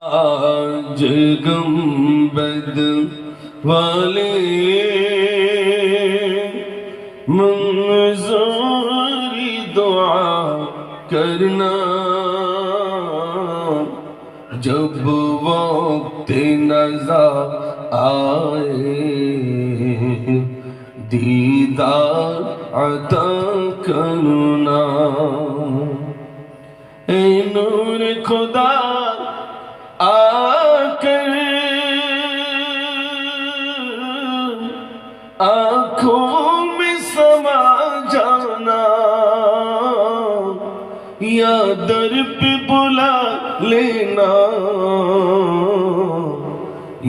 آج گنبد والے منظوری دعا کرنا، جب وقت نظر آئے دیدار عطا کرنا۔ اے نور خدا آ کر آنکھوں میں سما جانا، یا در پہ بلا لینا،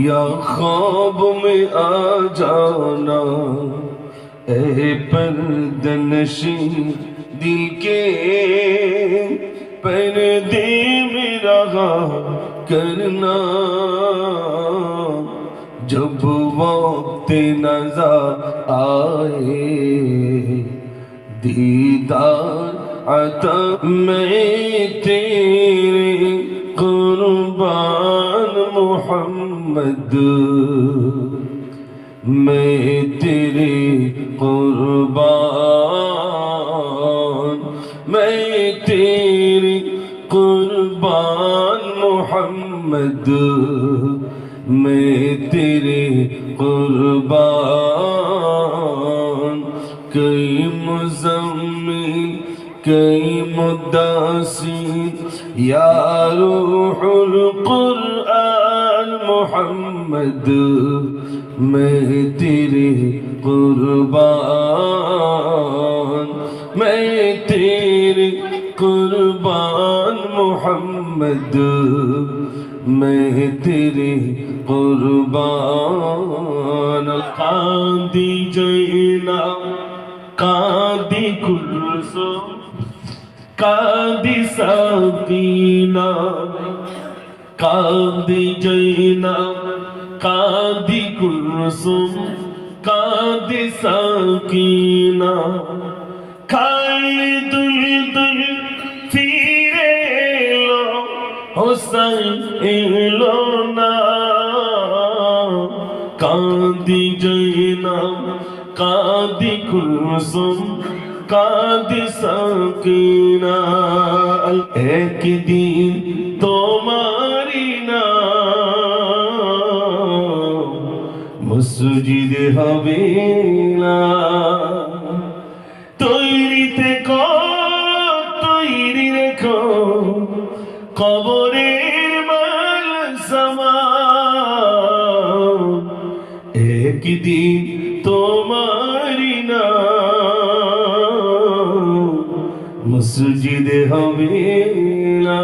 یا خواب میں آ جانا۔ اے پردہ نشین دل کے پردے میں رہا کرنا، جب وقت نظر آئے دیدار عطا۔ میں تیرے قربان محمد، میں تیرے قربان، میں تیرے قربان محمد، میں تیرے قربان۔ کئی مزمل کئی مدثر یا روح القرآن محمد، میں تیرے قربان، میں تیرے قربان محمد، میں تیرے قربان۔ قاضی جینا قاضی کلثوم قاضی سکینہ، قاضی جینا قاضی کلثوم قاضی سکینہ، خالد دل فیرے لو حسین لونا، قاضی جینا قاضی کلثوم قاضی سکینہ۔ ایک دن تمہاری نام مسجد حویلا، তৈরি থেকো তৈরি রেখো কবরের মাল সামান, একদিন তোমারি নাম মসজিদে হবে না।